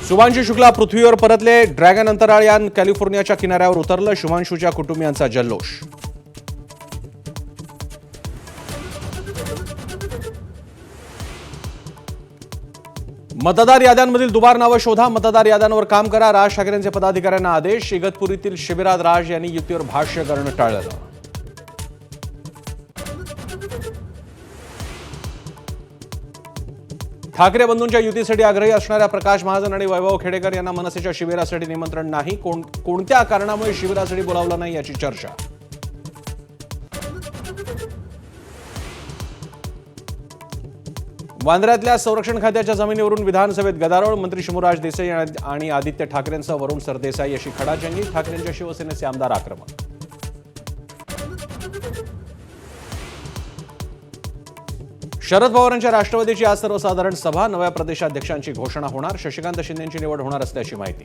शुभांशु शुक्ला पृथ्वीवर परतले. ड्रॅगन अंतराळ यान कॅलिफोर्नियाच्या किनाऱ्यावर उतरलं. शुभांशुच्या कुटुंबियांचा जल्लोष. मतदार याद्यांमधील दुबार नावं शोधा. मतदार याद्यांवर काम करा. राज ठाकरेंचे पदाधिकाऱ्यांना आदेश. इगतपुरीतील शिबिरात राज यांनी युतीवर भाष्य करणं टाळलं. ठाकरे बंधूंच्या युतीसाठी आग्रही असणाऱ्या प्रकाश महाजन आणि वैभव खेडेकर यांना मनसेच्या शिबिरासाठी निमंत्रण नाही. कोणत्या कारणामुळे शिबिरासाठी बोलावलं नाही याची चर्चा. वांद्र्यातल्या संरक्षण खात्याच्या जमिनीवरून विधानसभेत गदारोळ. मंत्री शंभूराज देसाई आणि आदित्य ठाकरेंसह वरुण सरदेसाई अशी खडाजंगी. ठाकरेंच्या शिवसेनेचे आमदार आक्रमक. शरद पवारांच्या राष्ट्रवादीची आज सर्वसाधारण सभा. नव्या प्रदेशाध्यक्षांची घोषणा होणार. शशिकांत शिंदेंची निवड होणार असल्याची माहिती.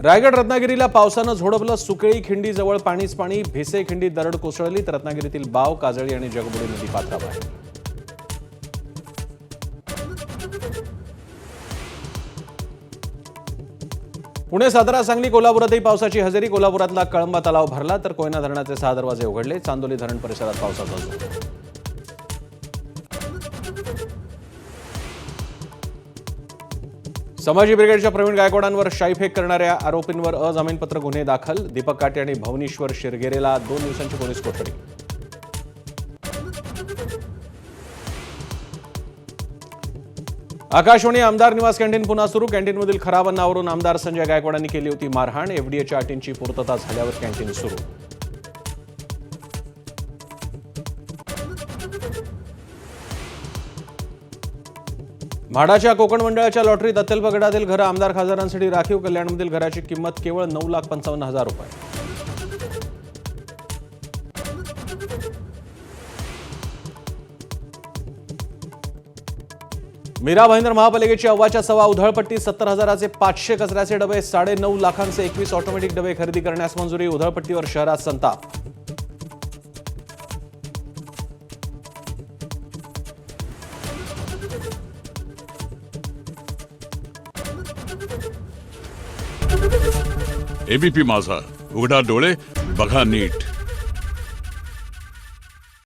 रायगड रत्नागिरीला पावसानं झोडपलं. सुकळी खिंडी जवळ पाणीच पाणी. भिसे खिंडीत दरड कोसळली. तर रत्नागिरीतील बाव, काजळी आणि जगबुडी नदी पात्राबाहेर. पुणे, सातारा, सांगली, कोल्हापुरातही पावसाची हजेरी. कोल्हापुरातला कळंबा तलाव भरला तर कोयना धरणाचे 6 दरवाजे उघडले. चांदोली धरण परिसरात पावसाचा जोर. समाजी ब्रिगेडच्या प्रवीण गायकवाडांवर शाईफेक करणाऱ्या आरोपींवर अजामीनपात्र गुन्हे दाखल. दीपक काटे आणि भवनीश्वर शिरगेरेला 2 दिवसांची पोलीस कोठडी. आकाशवाणी आमदार निवास कॅन्टीन पुन्हा सुरू. कॅन्टीनमधील खराब अन्नावरून आमदार संजय गायकवाडांनी केली होती मारहाण. एफडीएच्या अटींची पूर्तता झाल्यावर कॅन्टीन सुरू. म्हाडाच्या कोकण मंडळाच्या लॉटरीत अत्यल्प गटातील घरं आमदार खासदारांसाठी राखीव. कल्याणमधील घराची किंमत केवळ 9,55,000 रुपये. मीरा भाईंदर महापालिकेची अव्वाच्या सव्वा उधळपट्टी. 70,000चे 500 कचऱ्याचे डबे. 9.5 लाखांचे 21 ऑटोमॅटिक डबे खरेदी करण्यास मंजुरी. उधळपट्टीवर शहरात संताप. एबीपी माझा, उघडा डोळे बघा नीट.